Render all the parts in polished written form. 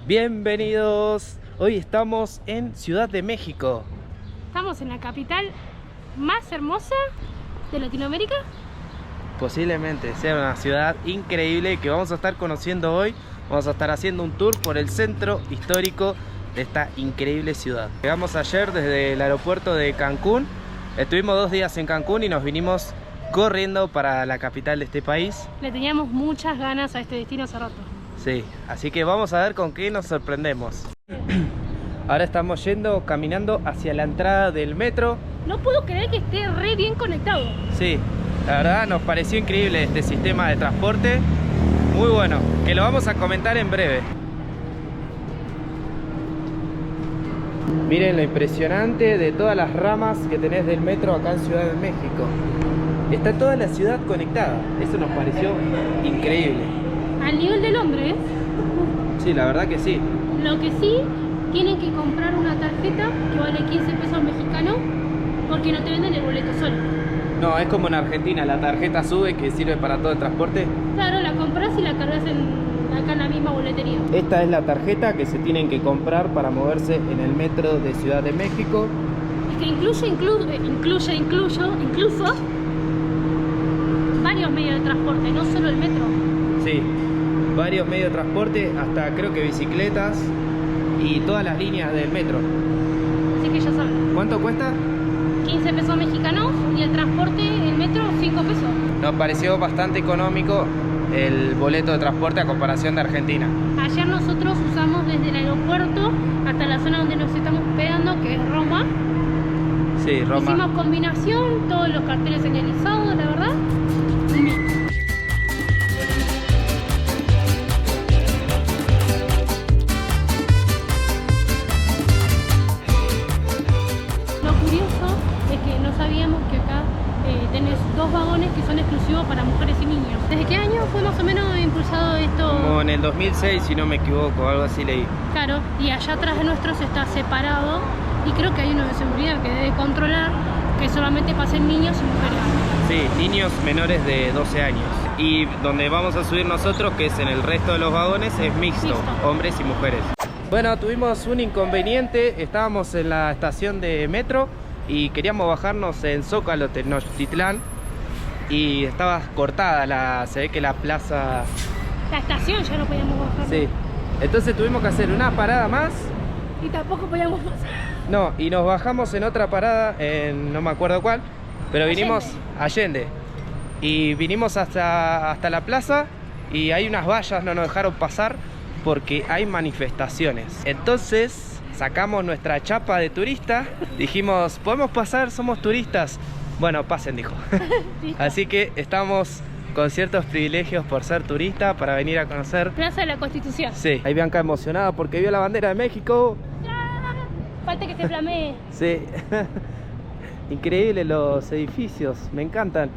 Bienvenidos. Hoy estamos en Ciudad de México. Estamos en la capital más hermosa de Latinoamérica. Posiblemente sea una ciudad increíble que vamos a estar conociendo hoy. Vamos a estar haciendo un tour por el centro histórico de esta increíble ciudad. Llegamos ayer desde el aeropuerto de Cancún. Estuvimos 2 días en Cancún y nos vinimos corriendo para la capital de este país. Le teníamos muchas ganas a este destino hace rato. Sí, así que vamos a ver con qué nos sorprendemos. Ahora estamos caminando hacia la entrada del metro. No puedo creer que esté re bien conectado. Sí, la verdad nos pareció increíble este sistema de transporte. Muy bueno, que lo vamos a comentar en breve. Miren lo impresionante de todas las ramas que tenés del metro acá en Ciudad de México. Está toda la ciudad conectada. Eso nos pareció increíble. Al nivel de Londres. Sí, la verdad que sí. Lo que sí, tienen que comprar una tarjeta que vale 15 pesos mexicanos porque no te venden el boleto solo. No, es como en Argentina, la tarjeta SUBE que sirve para todo el transporte. Claro, la compras y la cargas acá en la misma boletería. Esta es la tarjeta que se tienen que comprar para moverse en el metro de Ciudad de México. Es que incluso varios medios de transporte, no solo el metro. Sí, varios medios de transporte, hasta creo que bicicletas y todas las líneas del metro. Así que ya saben. ¿Cuánto cuesta? 15 pesos mexicanos y el transporte, el metro, 5 pesos. Nos pareció bastante económico el boleto de transporte a comparación de Argentina. Ayer nosotros usamos desde el aeropuerto hasta la zona donde nos estamos hospedando, que es Roma. Sí, Roma. Hicimos combinación, todos los carteles señalizados, la verdad. Lo curioso es que no sabíamos que acá tenés 2 vagones que son exclusivos para mujeres y niños. ¿Desde qué año fue más o menos impulsado esto? Como en el 2006, si no me equivoco, algo así leí. Claro, y allá atrás de nuestros está separado y creo que hay uno de seguridad que debe controlar que solamente pasen niños y mujeres. Sí, niños menores de 12 años. Y donde vamos a subir nosotros, que es en el resto de los vagones, es mixto, hombres y mujeres. Bueno, tuvimos un inconveniente, estábamos en la estación de metro y queríamos bajarnos en Zócalo, Tenochtitlán, y estaba cortada, se ve que la plaza... La estación ya no podíamos bajar. Sí, entonces tuvimos que hacer una parada más. Y tampoco podíamos pasar. No, y nos bajamos en otra parada, no me acuerdo cuál, pero vinimos Allende. Y vinimos hasta la plaza y hay unas vallas, no nos dejaron pasar porque hay manifestaciones. Entonces sacamos nuestra chapa de turista, dijimos, ¿podemos pasar? Somos turistas. Bueno, pasen, dijo. Así que estamos con ciertos privilegios por ser turista, para venir a conocer Plaza de la Constitución. Sí, ahí Bianca emocionada porque vio la bandera de México. Falta que se flamee. Sí. Increíble los edificios, me encantan.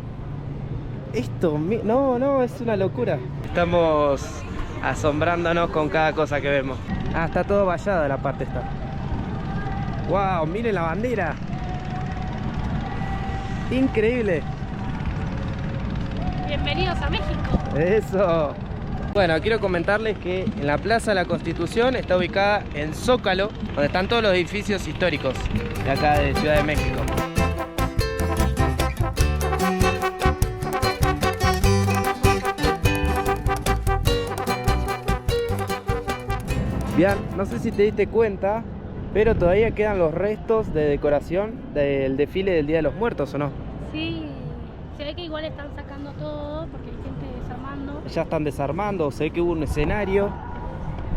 Esto, no, es una locura. Estamos asombrándonos con cada cosa que vemos. Ah, está todo vallada la parte esta. Wow, miren la bandera. Increíble. Bienvenidos a México. Eso. Bueno, quiero comentarles que en la Plaza de la Constitución está ubicada en Zócalo, donde están todos los edificios históricos de acá de Ciudad de México. Bien, no sé si te diste cuenta, pero todavía quedan los restos de decoración del desfile del Día de los Muertos, ¿o no? Sí, se ve que igual están sacando todo porque hay gente desarmando. Ya están desarmando, se ve que hubo un escenario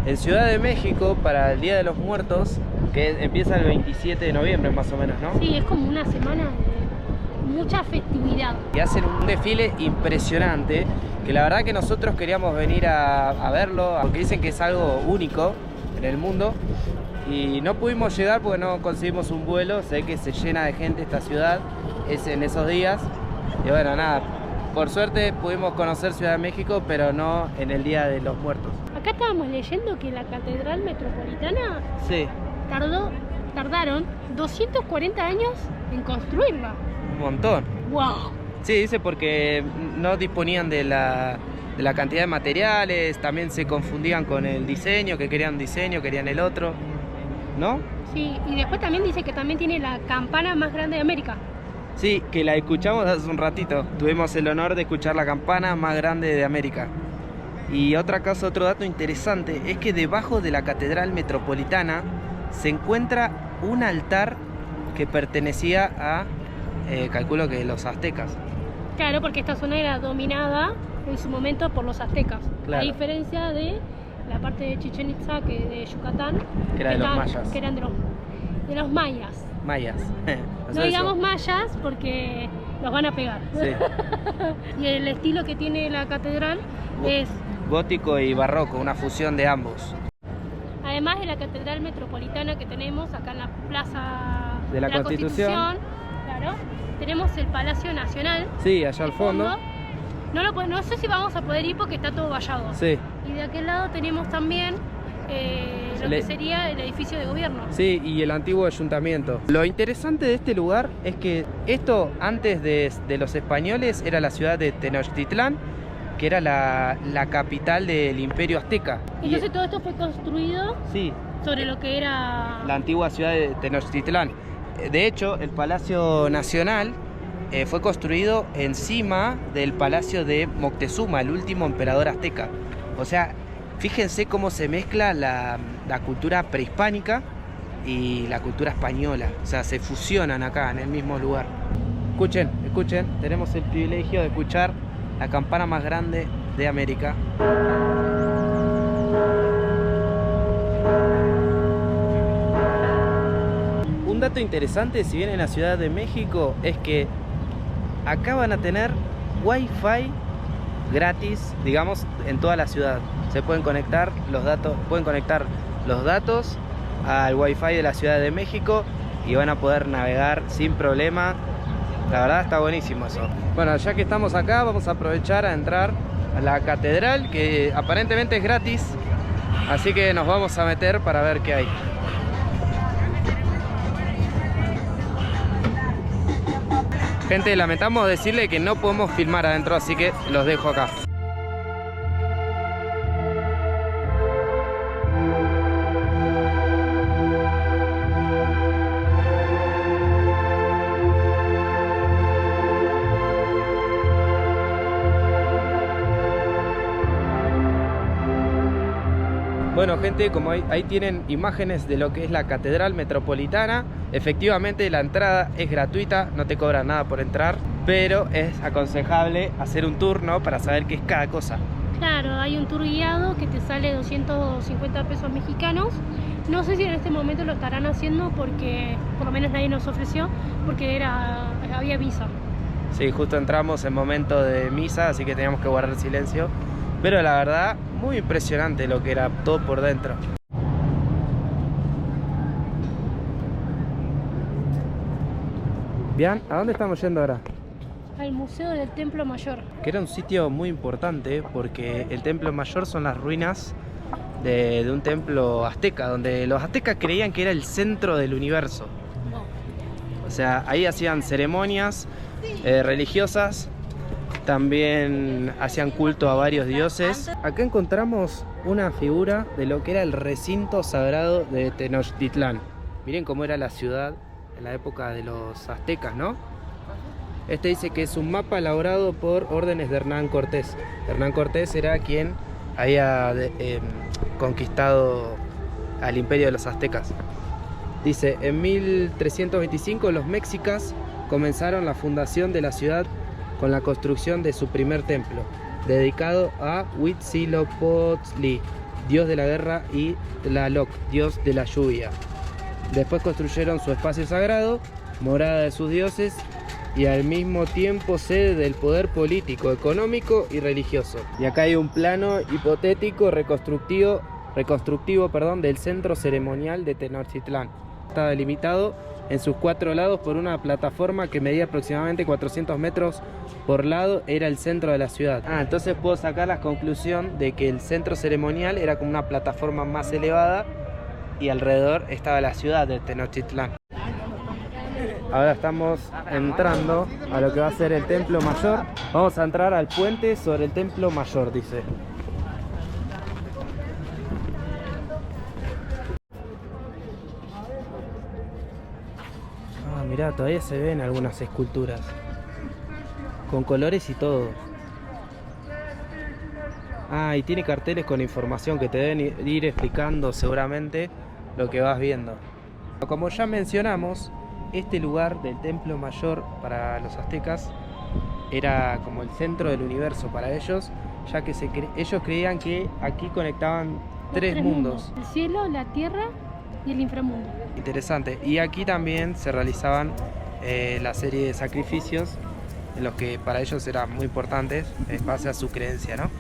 en Ciudad de México para el Día de los Muertos, que empieza el 27 de noviembre más o menos, ¿no? Sí, es como una semana de mucha festividad. Y hacen un desfile impresionante, que la verdad que nosotros queríamos venir a verlo, porque dicen que es algo único en el mundo, y no pudimos llegar porque no conseguimos un vuelo. Sé que se llena de gente esta ciudad en esos días, y bueno, nada, por suerte pudimos conocer Ciudad de México, pero no en el Día de los Muertos. Acá estábamos leyendo que la Catedral Metropolitana Sí. tardaron 240 años en construirla. Un montón. ¡Wow! Sí, dice porque no disponían de de la cantidad de materiales, también se confundían con el diseño, que querían un diseño, querían el otro, ¿no? Sí, y después también dice que también tiene la campana más grande de América. Sí, que la escuchamos hace un ratito. Tuvimos el honor de escuchar la campana más grande de América. Y otro dato interesante es que debajo de la Catedral Metropolitana se encuentra un altar que pertenecía a, calculo que los aztecas. Claro, porque esta zona era dominada en su momento por los aztecas. Claro. A diferencia de la parte de Chichén Itzá, que de Yucatán, Que era de los mayas. que eran de los mayas. Mayas. No digamos mayas porque los van a pegar. Sí. Y el estilo que tiene la catedral es... gótico y barroco, una fusión de ambos. Además de la catedral metropolitana que tenemos acá en la plaza De la Constitución. Claro, tenemos el Palacio Nacional. Sí, allá al fondo. No sé si vamos a poder ir porque está todo vallado. Sí. Y de aquel lado tenemos también lo que sería el edificio de gobierno. Sí, y el antiguo ayuntamiento. Lo interesante de este lugar es que esto antes de los españoles era la ciudad de Tenochtitlán, que era la capital del Imperio Azteca. Entonces todo esto fue construido Sí, sobre lo que era... la antigua ciudad de Tenochtitlán. De hecho, el Palacio Nacional fue construido encima del Palacio de Moctezuma, el último emperador azteca. O sea, fíjense cómo se mezcla la cultura prehispánica y la cultura española. O sea, se fusionan acá en el mismo lugar. Escuchen, tenemos el privilegio de escuchar la campana más grande de América. Un dato interesante si vienen a Ciudad de México es que acá van a tener Wi-Fi gratis, digamos, en toda la ciudad. Se pueden conectar los datos al Wi-Fi de la Ciudad de México y van a poder navegar sin problema. La verdad está buenísimo eso. Bueno, ya que estamos acá, vamos a aprovechar a entrar a la catedral, que aparentemente es gratis. Así que nos vamos a meter para ver qué hay. Gente, lamentamos decirle que no podemos filmar adentro, así que los dejo acá. Bueno, gente, como ahí tienen imágenes de lo que es la Catedral Metropolitana. Efectivamente la entrada es gratuita, no te cobran nada por entrar, pero es aconsejable hacer un tour, ¿no? Para saber qué es cada cosa. Claro, hay un tour guiado que te sale 250 pesos mexicanos. No sé si en este momento lo estarán haciendo porque por lo menos nadie nos ofreció, porque había misa. Sí, justo entramos en momento de misa, así que teníamos que guardar silencio. Pero la verdad, muy impresionante lo que era todo por dentro. Bien, ¿a dónde estamos yendo ahora? Al Museo del Templo Mayor. Que era un sitio muy importante porque el Templo Mayor son las ruinas de un templo azteca, donde los aztecas creían que era el centro del universo. O sea, ahí hacían ceremonias religiosas. También hacían culto a varios dioses. Acá encontramos una figura de lo que era el recinto sagrado de Tenochtitlán. Miren cómo era la ciudad en la época de los aztecas, ¿no? Este dice que es un mapa elaborado por órdenes de Hernán Cortés. Hernán Cortés era quien había conquistado al imperio de los aztecas. Dice, en 1325 los mexicas comenzaron la fundación de la ciudad con la construcción de su primer templo, dedicado a Huitzilopochtli, dios de la guerra, y Tlaloc, dios de la lluvia. Después construyeron su espacio sagrado, morada de sus dioses, y al mismo tiempo sede del poder político, económico y religioso. Y acá hay un plano hipotético reconstructivo del centro ceremonial de Tenochtitlán. Está delimitado en sus 4 lados por una plataforma que medía aproximadamente 400 metros por lado. Era el centro de la ciudad. Entonces puedo sacar la conclusión de que el centro ceremonial era como una plataforma más elevada y alrededor estaba la ciudad de Tenochtitlán. Ahora estamos entrando a lo que va a ser el Templo Mayor. Vamos a entrar al puente sobre el Templo Mayor, dice. Ah, mirá, todavía se ven algunas esculturas. Con colores y todo. Ah, y tiene carteles con información que te deben ir explicando seguramente lo que vas viendo. Como ya mencionamos, este lugar del Templo Mayor para los aztecas era como el centro del universo para ellos, ya que ellos creían que aquí conectaban tres mundos. El cielo, la tierra y el inframundo. Interesante. Y aquí también se realizaban la serie de sacrificios, en los que para ellos eran muy importantes en base a su creencia, ¿no?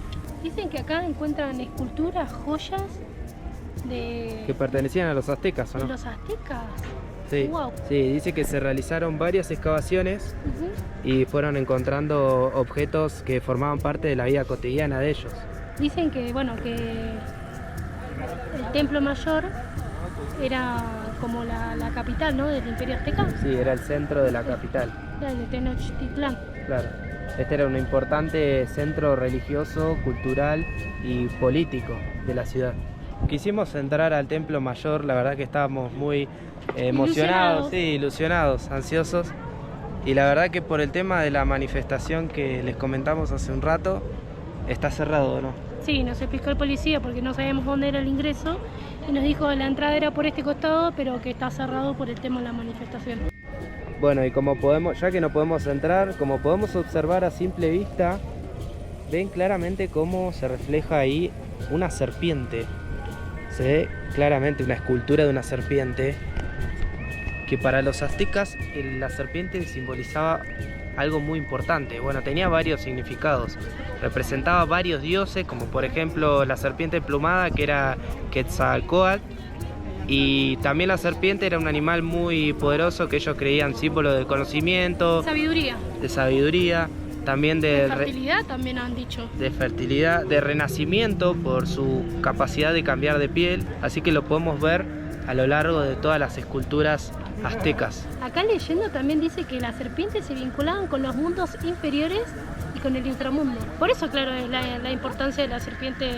Dicen que acá encuentran esculturas, joyas que pertenecían a los aztecas, ¿o no? ¿De los aztecas? Sí, wow. Sí, dice que se realizaron varias excavaciones y fueron encontrando objetos que formaban parte de la vida cotidiana de ellos. Dicen que, bueno, que el Templo Mayor era como la capital, ¿no?, del Imperio Azteca. Sí, era el centro de la capital. Era de Tenochtitlán. Claro. Este era un importante centro religioso, cultural y político de la ciudad. Quisimos entrar al Templo Mayor, la verdad que estábamos muy emocionados, sí, ilusionados, ansiosos. Y la verdad que por el tema de la manifestación que les comentamos hace un rato, está cerrado, ¿no? Sí, nos explicó el policía porque no sabíamos dónde era el ingreso y nos dijo que la entrada era por este costado, pero que está cerrado por el tema de la manifestación. Bueno, y como podemos, ya que no podemos entrar, como podemos observar a simple vista, ven claramente cómo se refleja ahí una serpiente. Se ve claramente una escultura de una serpiente, que para los aztecas la serpiente simbolizaba algo muy importante. Bueno, tenía varios significados. Representaba varios dioses, como por ejemplo la serpiente emplumada, que era Quetzalcóatl. Y también la serpiente era un animal muy poderoso que ellos creían símbolo de conocimiento, Sabiduría. de sabiduría, también de fertilidad, también han dicho. De fertilidad, de renacimiento por su capacidad de cambiar de piel. Así que lo podemos ver a lo largo de todas las esculturas aztecas. Acá leyendo también dice que las serpientes se vinculaban con los mundos inferiores y con el inframundo. Por eso, claro, es la importancia de la serpiente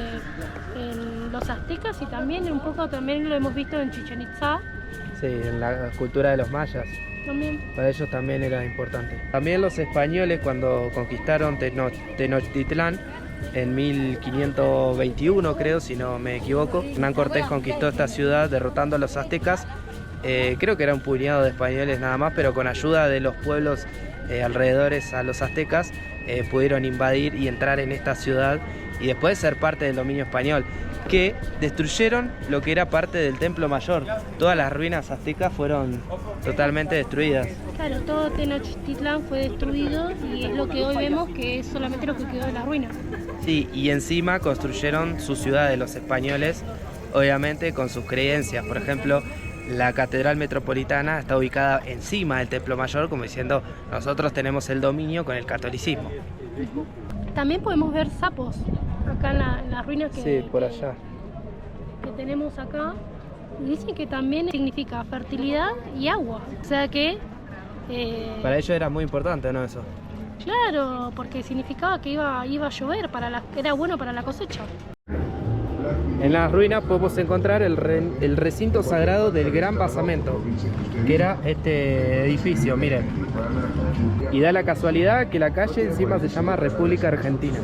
en los aztecas, y también un poco también lo hemos visto en Chichén Itzá. Sí, en la cultura de los mayas. También. Para ellos también era importante. También los españoles, cuando conquistaron Tenochtitlán en 1521, creo, si no me equivoco, Hernán Cortés conquistó esta ciudad derrotando a los aztecas. Creo que era un puñado de españoles nada más, pero con ayuda de los pueblos alrededores a los aztecas pudieron invadir y entrar en esta ciudad y después ser parte del dominio español, que destruyeron lo que era parte del Templo Mayor. Todas las ruinas aztecas fueron totalmente destruidas. Claro, todo Tenochtitlán fue destruido y es lo que hoy vemos, que es solamente lo que quedó de las ruinas. Sí, y encima construyeron su ciudad de los españoles, obviamente con sus creencias. Por ejemplo, la Catedral Metropolitana está ubicada encima del Templo Mayor, como diciendo, nosotros tenemos el dominio con el catolicismo. También podemos ver sapos acá en las ruinas sí, por allá. Que tenemos acá. Y dicen que también significa fertilidad y agua. O sea que... para ellos era muy importante, ¿no? Eso. Claro, porque significaba que iba a llover, era bueno para la cosecha. En las ruinas podemos encontrar el recinto sagrado del Gran Basamento, que era este edificio, miren. Y da la casualidad que la calle encima se llama República Argentina.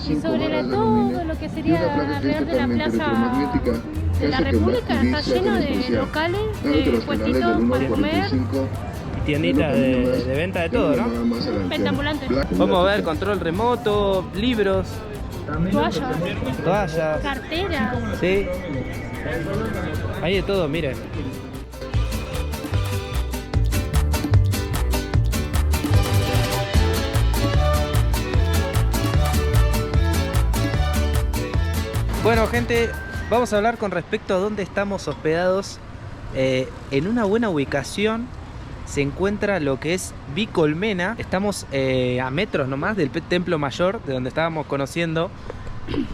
Y sobre todo lo que sería alrededor de la plaza de la República está lleno de locales, de puestitos para comer. Tienditas de venta de todo, ¿no? Venta ambulante. Vamos a ver control remoto, libros. Toallas, carteras. Sí, hay de todo, miren. Bueno, gente, vamos a hablar con respecto a dónde estamos hospedados. En una buena ubicación se encuentra lo que es Bicolmena. Estamos a metros nomás del Templo Mayor, de donde estábamos conociendo.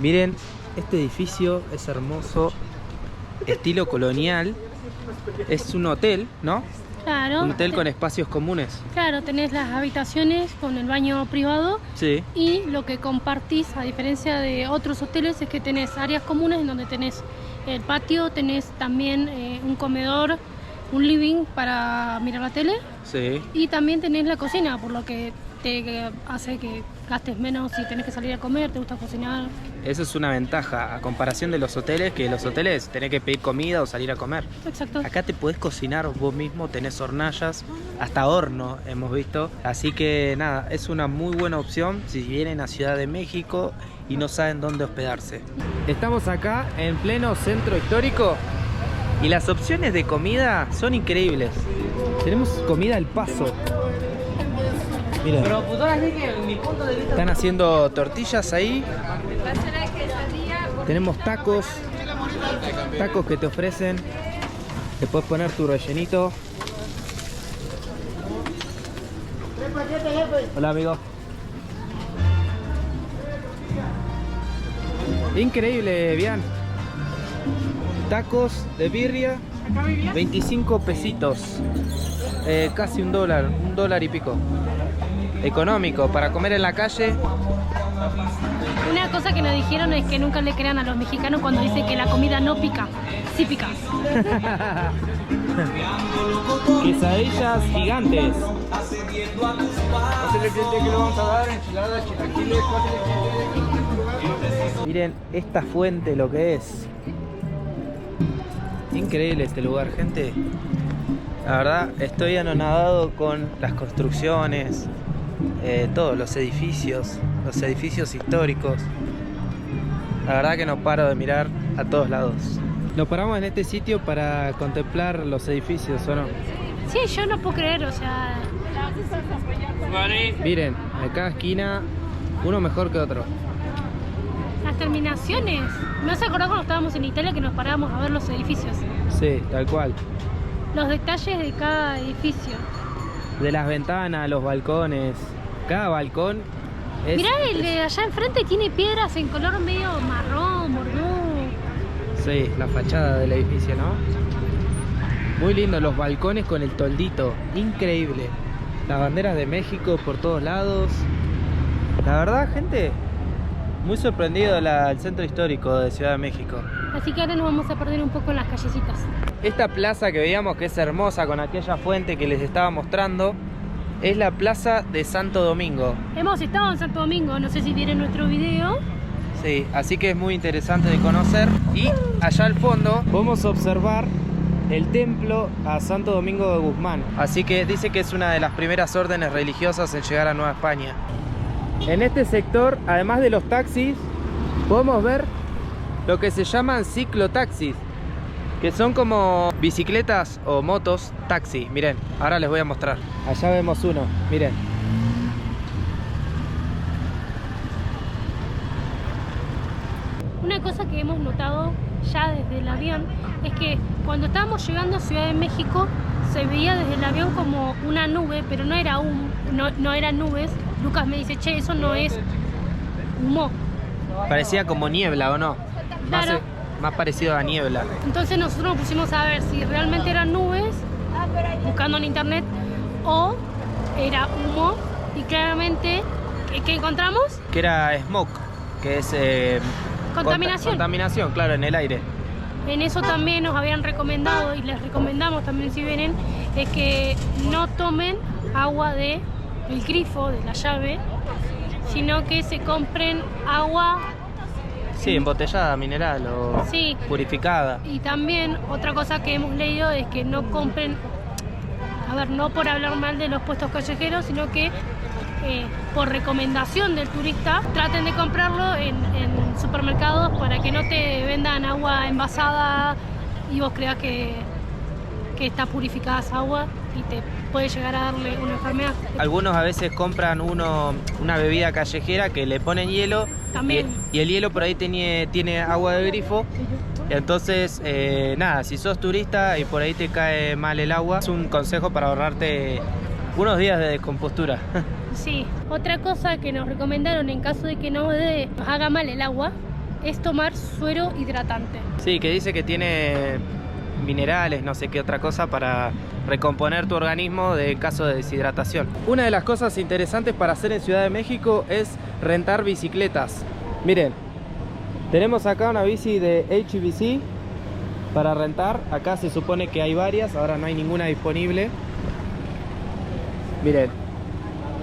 Miren, este edificio es hermoso, estilo colonial. Es un hotel, ¿no? Claro. Un hotel con espacios comunes. Claro, tenés las habitaciones con el baño privado. Sí. Y lo que compartís, a diferencia de otros hoteles, es que tenés áreas comunes en donde tenés el patio, tenés también un comedor, un living para mirar la tele. Sí. Y también tenés la cocina, por lo que te hace que gastes menos si tenés que salir a comer, te gusta cocinar. Esa es una ventaja a comparación de los hoteles, que los hoteles tenés que pedir comida o salir a comer. Exacto. Acá te podés cocinar vos mismo, tenés hornallas, hasta horno hemos visto. Así que nada, es una muy buena opción si vienen a Ciudad de México y no saben dónde hospedarse. Estamos acá en pleno centro histórico y las opciones de comida son increíbles. Tenemos comida al paso. Miren, están haciendo tortillas ahí. Tenemos tacos que te ofrecen. Te puedes poner tu rellenito. Hola, amigo. Increíble, Bian. Tacos de birria, 25 pesitos. Casi $1 y pico. Económico, para comer en la calle. Una cosa que nos dijeron es que nunca le crean a los mexicanos cuando dicen que la comida no pica. Sí pica. Quesadillas gigantes. Miren esta fuente, lo que es. Increíble este lugar, gente. La verdad, estoy anonadado con las construcciones, todos los edificios históricos. La verdad que no paro de mirar a todos lados. Nos paramos en este sitio para contemplar los edificios, ¿o no? Sí, yo no puedo creer, o sea... Miren, en cada esquina, uno mejor que otro. Las terminaciones. ¿No se acordó cuando estábamos en Italia que nos parábamos a ver los edificios? Sí, tal cual. Los detalles de cada edificio. De las ventanas, los balcones. Cada balcón es... Mirá, el de allá enfrente tiene piedras en color medio marrón, bordú. Sí, la fachada del edificio, ¿no? Muy lindo, los balcones con el toldito. Increíble. Las banderas de México por todos lados. La verdad, gente, muy sorprendido el centro histórico de Ciudad de México. Así que ahora nos vamos a perder un poco en las callecitas. Esta plaza que veíamos, que es hermosa con aquella fuente que les estaba mostrando, es la plaza de Santo Domingo. Hemos estado en Santo Domingo, no sé si vieron nuestro video. Sí, así que es muy interesante de conocer. Y allá al fondo podemos observar el templo a Santo Domingo de Guzmán. Así que dice que es una de las primeras órdenes religiosas en llegar a Nueva España. En este sector, además de los taxis, podemos ver lo que se llaman ciclotaxis, que son como bicicletas o motos taxi. Miren, ahora les voy a mostrar. Allá vemos uno, miren. Una cosa que hemos notado ya desde el avión es que cuando estábamos llegando a Ciudad de México se veía desde el avión como una nube, pero no era no eran nubes. Lucas me dice, che, eso no es humo. Parecía como niebla, ¿o no? Claro. Más parecido a niebla. Entonces nosotros nos pusimos a ver si realmente eran nubes, buscando en internet, o era humo. Y claramente, ¿qué encontramos? Que era smoke, que es... Contaminación. Contaminación, claro, en el aire. En eso también nos habían recomendado, y les recomendamos también si vienen, es que no tomen agua del grifo, de la llave, sino que se compren agua... Sí, embotellada, mineral o sí, purificada. Y también otra cosa que hemos leído es que no compren, a ver, no por hablar mal de los puestos callejeros, sino que por recomendación del turista, traten de comprarlo en supermercados para que no te vendan agua envasada y vos creas que está purificada esa agua y te puede llegar a darle una enfermedad. Algunos a veces compran una bebida callejera que le ponen hielo. También. Y el hielo por ahí tiene agua de grifo. Entonces, nada, si sos turista y por ahí te cae mal el agua, es un consejo para ahorrarte unos días de descompostura. Sí, otra cosa que nos recomendaron en caso de que nos haga mal el agua es tomar suero hidratante. Sí, que dice que tiene minerales, no sé qué otra cosa, para recomponer tu organismo de caso de deshidratación. Una de las cosas interesantes para hacer en Ciudad de México es rentar bicicletas. Miren, tenemos acá una bici de HBC para rentar. Acá se supone que hay varias, ahora no hay ninguna disponible. Miren,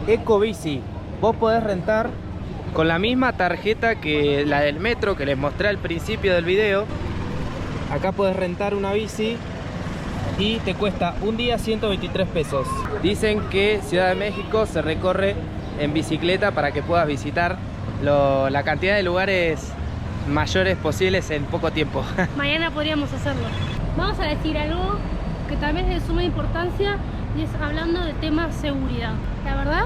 Ecobici, vos podés rentar con la misma tarjeta que la del metro que les mostré al principio del video. Acá podés rentar una bici y te cuesta un día 123 pesos. Dicen que Ciudad de México se recorre en bicicleta para que puedas visitar la cantidad de lugares mayores posibles en poco tiempo. Mañana podríamos hacerlo. Vamos a decir algo que también es de suma importancia, y es hablando de tema seguridad. La verdad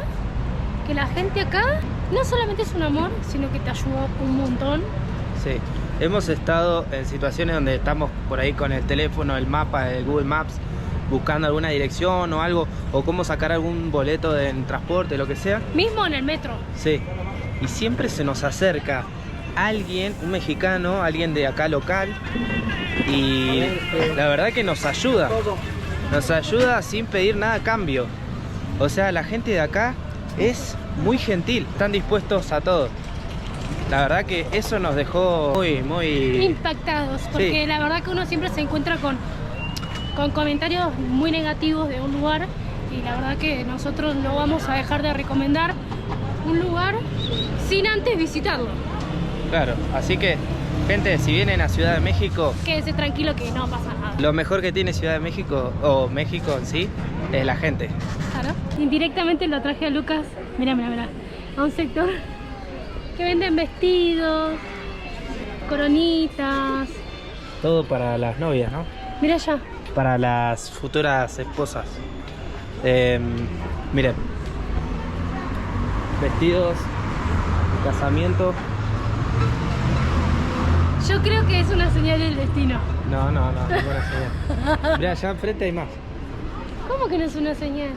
que la gente acá no solamente es un amor, sino que te ayudó un montón. Sí, hemos estado en situaciones donde estamos por ahí con el teléfono, el mapa de Google Maps, buscando alguna dirección o algo, o cómo sacar algún boleto en transporte, lo que sea. Mismo en el metro. Sí, y siempre se nos acerca alguien, un mexicano, alguien de acá local, y la verdad que nos ayuda sin pedir nada a cambio. O sea, la gente de acá es muy gentil, están dispuestos a todo. La verdad que eso nos dejó muy impactados, porque sí, la verdad que uno siempre se encuentra con comentarios muy negativos de un lugar, y la verdad que nosotros no vamos a dejar de recomendar un lugar sin antes visitarlo. Claro, así que gente, si vienen a Ciudad de México, quédese tranquilo que no pasa nada. Lo mejor que tiene Ciudad de México, o México en sí, es la gente. Claro. Indirectamente lo traje a Lucas, mira, a un sector que venden vestidos, coronitas. Todo para las novias, ¿no? Mira allá. Para las futuras esposas. Miren. Vestidos, casamiento. Yo creo que es una señal del destino. No, ninguna señal. Mira, allá enfrente hay más. ¿Cómo que no es una señal?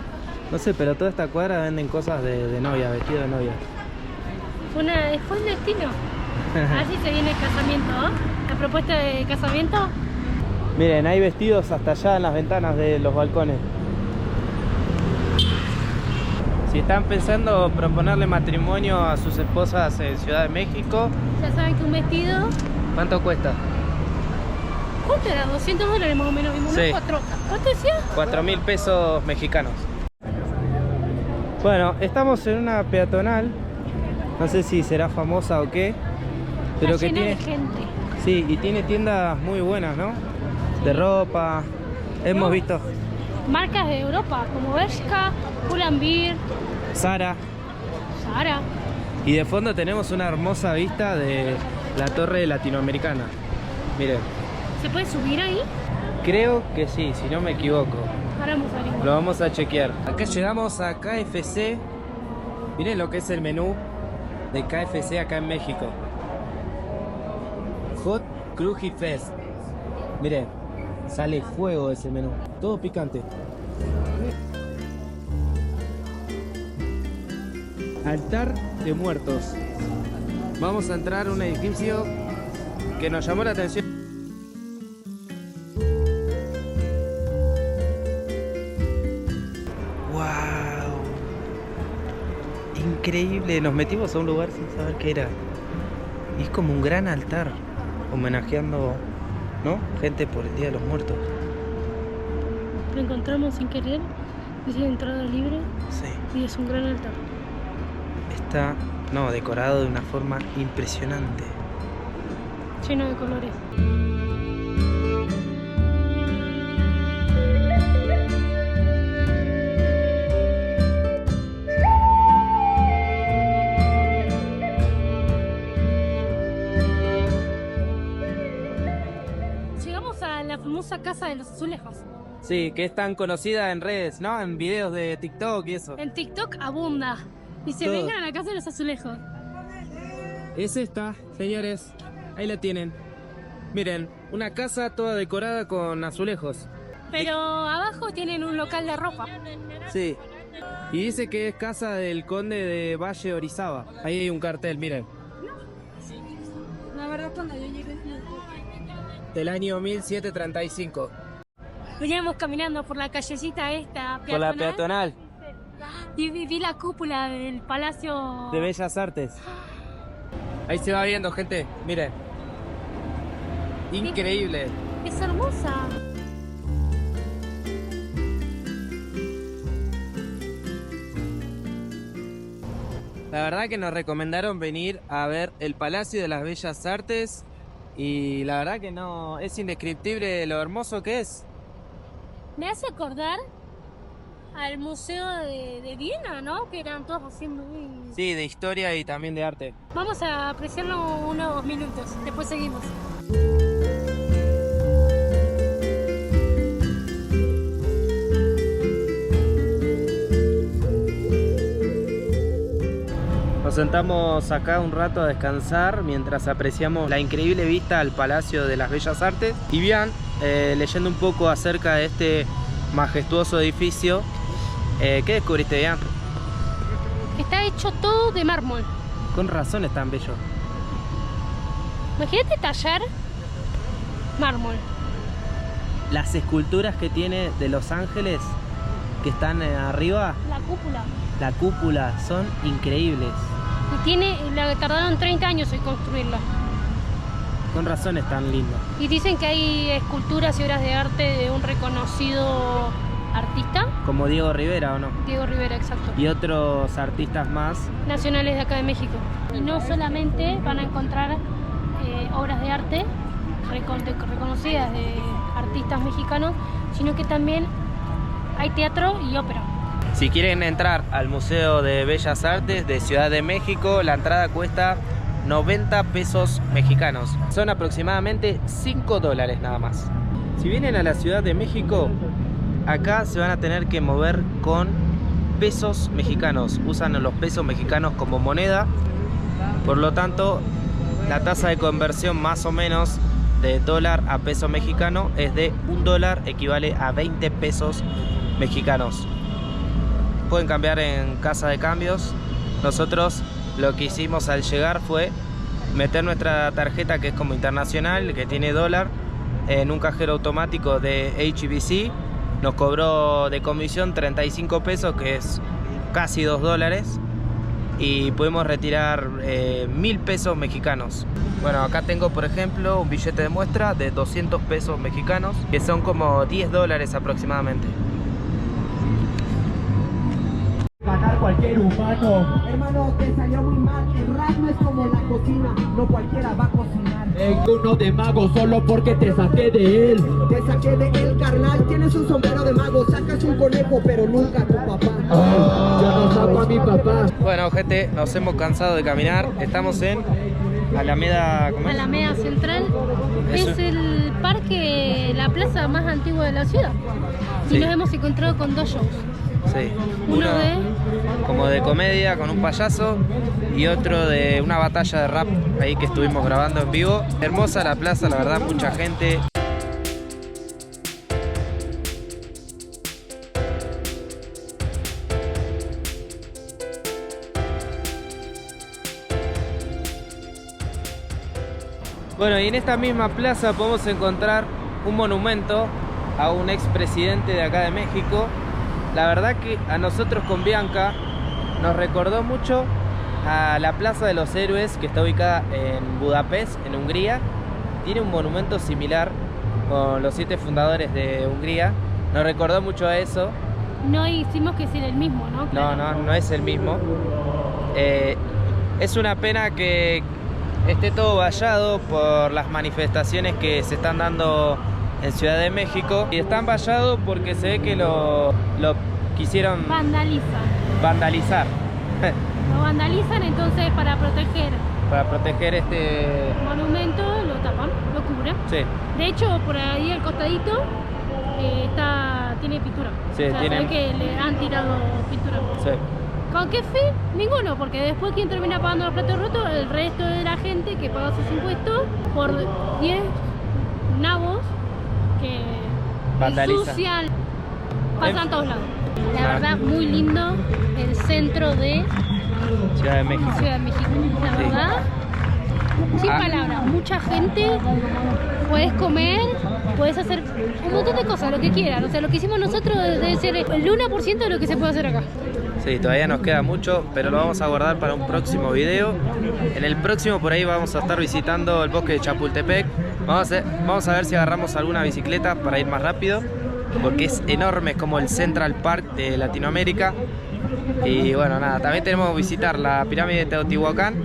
No sé, pero toda esta cuadra venden cosas de novia, vestido de novia. Fue el destino. Así se viene el casamiento, ¿no? La propuesta de casamiento. Miren, hay vestidos hasta allá en las ventanas de los balcones. Si están pensando proponerle matrimonio a sus esposas en Ciudad de México, ya saben que un vestido... ¿Cuánto cuesta? ¿Cuánto era? $200 más o menos. Vimos sí. ¿Cuánto decía? 4.000 pesos mexicanos. Bueno, estamos en una peatonal. No sé si será famosa o qué, pero está que tiene de gente. Sí, y tiene tiendas muy buenas, ¿no? Sí. De ropa. Hemos visto marcas de Europa como Bershka, Pull&Bear, Zara. Y de fondo tenemos una hermosa vista de la torre latinoamericana. Miren. ¿Se puede subir ahí? Creo que sí, si no me equivoco. Ahora vamos a ver. Lo vamos a chequear. Acá llegamos a KFC. Miren lo que es el menú de KFC acá en México. Hot Cruji Fest. Miren, sale fuego ese menú. Todo picante. Altar de muertos. Vamos a entrar a un edificio que nos llamó la atención. ¡Wow! Increíble. Nos metimos a un lugar sin saber qué era. Y es como un gran altar homenajeando, ¿no? Gente por el Día de los Muertos. Lo encontramos sin querer. Dice entrada libre. Sí. Y es un gran altar. Está, decorado de una forma impresionante. Lleno de colores. Llegamos a la famosa Casa de los Azulejos. Sí, que es tan conocida en redes, ¿no? En videos de TikTok y eso. En TikTok abunda. Dice, todo. Vengan a la Casa de los Azulejos. Es esta, señores. Ahí la tienen. Miren, una casa toda decorada con azulejos. Pero abajo tienen un local de ropa. Sí. Y dice que es casa del conde de Valle Orizaba. Ahí hay un cartel, miren. La verdad, cuando yo llegué... del año 1735. Veníamos caminando por la callecita esta Por la peatonal y vi la cúpula del Palacio de Bellas Artes. Ahí se va viendo, gente. Miren. Increíble. Es hermosa. La verdad que nos recomendaron venir a ver el Palacio de las Bellas Artes y la verdad que no, es indescriptible lo hermoso que es. Me hace acordar al Museo de Viena, ¿no? Que eran todos así muy... Sí, de historia y también de arte. Vamos a apreciarlo unos minutos, después seguimos. Nos sentamos acá un rato a descansar mientras apreciamos la increíble vista al Palacio de las Bellas Artes. Y bien, leyendo un poco acerca de este majestuoso edificio, ¿qué descubriste, Bian? Está hecho todo de mármol. Con razón es tan bello. Imagínate tallar mármol. Las esculturas que tiene de los ángeles que están arriba, La cúpula. la cúpula, son increíbles. Y tardaron 30 años en construirla. Con razón es tan lindo. Y dicen que hay esculturas y obras de arte de un reconocido artista. Como Diego Rivera, ¿o no? Diego Rivera, exacto. Y otros artistas más. Nacionales de acá de México. Y no solamente van a encontrar obras de arte reconocidas de artistas mexicanos, sino que también hay teatro y ópera. Si quieren entrar al Museo de Bellas Artes de Ciudad de México, la entrada cuesta 90 pesos mexicanos. Son aproximadamente $5 nada más. Si vienen a la Ciudad de México, acá se van a tener que mover con pesos mexicanos. Usan los pesos mexicanos como moneda. Por lo tanto, la tasa de conversión más o menos de dólar a peso mexicano es de $1, equivale a 20 pesos mexicanos. Pueden cambiar en casa de cambios. Nosotros lo que hicimos al llegar fue meter nuestra tarjeta, que es como internacional, que tiene dólar, en un cajero automático de HBC. Nos cobró de comisión 35 pesos, que es casi $2, y pudimos retirar 1000 pesos mexicanos. Bueno, acá tengo por ejemplo un billete de muestra de 200 pesos mexicanos, que son como $10 aproximadamente. Ganar cualquier humano. Hermano, te salió muy mal. El rap no es como la cocina, no cualquiera va a cocinar. Tengo uno de mago solo porque te saqué de él. Te saqué de él, carnal. Tienes un sombrero de mago, sacas un conejo, pero nunca a tu papá. Yo no saco a mi papá. Bueno, gente, nos hemos cansado de caminar. Estamos en Alameda. ¿Cómo es? Alameda Central es el parque, la plaza más antigua de la ciudad. Sí. Y nos hemos encontrado con dos shows. Sí. Uno de... como de comedia con un payaso y otro de una batalla de rap ahí que estuvimos grabando en vivo. Hermosa la plaza, la verdad, mucha gente. Bueno, y en esta misma plaza podemos encontrar un monumento a un expresidente de acá de México. La verdad que a nosotros con Bianca nos recordó mucho a la Plaza de los Héroes, que está ubicada en Budapest, en Hungría. Tiene un monumento similar con los 7 fundadores de Hungría. Nos recordó mucho a eso. No hicimos que sea el mismo, ¿no? Claro. No es el mismo. Es una pena que esté todo vallado por las manifestaciones que se están dando en Ciudad de México, y están vallados porque se ve que lo quisieron vandalizar. Lo vandalizan, entonces para proteger este monumento lo tapan, lo cubren. Sí. De hecho, por ahí al costadito tiene pintura. Sí, o sea, tiene... se ve que le han tirado pintura. Sí. ¿Con qué fin? Ninguno, porque después quien termina pagando los platos rotos, el resto de la gente que paga sus impuestos por 10 nabos que ensucian, pasan a todos lados. La verdad, muy lindo el centro de Ciudad de México. La verdad, Sin Ah. palabras, mucha gente, puedes comer, puedes hacer un montón de cosas, lo que quieras. O sea, lo que hicimos nosotros debe ser el 1% de lo que se puede hacer acá. Sí, todavía nos queda mucho, pero lo vamos a guardar para un próximo video. En el próximo por ahí vamos a estar visitando el bosque de Chapultepec. Vamos a ver si agarramos alguna bicicleta para ir más rápido, porque es enorme, es como el Central Park de Latinoamérica. Y bueno, nada, también tenemos que visitar la pirámide de Teotihuacán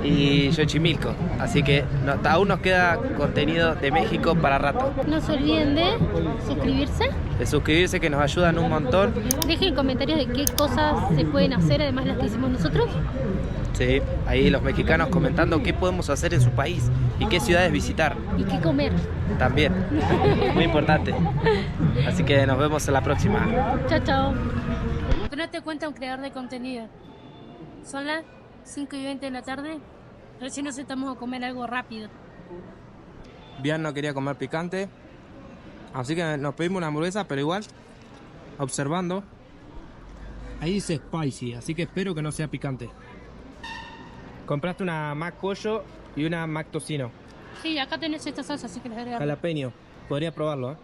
y Xochimilco. Así que aún nos queda contenido de México para rato. No se olviden de suscribirse. De suscribirse, que nos ayudan un montón. Dejen comentarios de qué cosas se pueden hacer, además de las que hicimos nosotros. Sí, ahí los mexicanos comentando qué podemos hacer en su país y qué ciudades visitar. Y qué comer. También, muy importante. Así que nos vemos en la próxima. Chao, chao. No te cuenta un creador de contenido. Son las 5:20 de la tarde. Recién nos estamos a comer algo rápido. Bian no quería comer picante, así que nos pedimos una hamburguesa, pero igual, observando. Ahí dice spicy, así que espero que no sea picante. Compraste una Mac pollo y una Mac tocino. Sí, acá tenés esta salsa, así que les agregamos. Jalapeño, podría probarlo, ¿eh?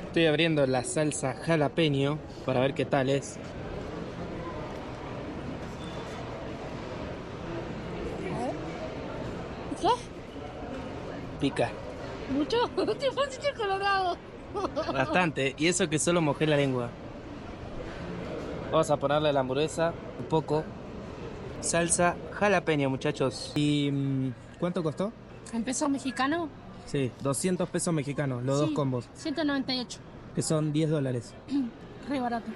Estoy abriendo la salsa jalapeño para ver qué tal es. ¿Qué? Pica ¿Mucho? Te pusiste colorado. bastante, y eso que solo mojé la lengua. Vamos a ponerle a la hamburguesa un poco salsa jalapeño, muchachos. ¿Y cuánto costó? ¿En pesos mexicanos? Sí, 200 pesos mexicanos, los dos combos, 198. que son $10. Re barato.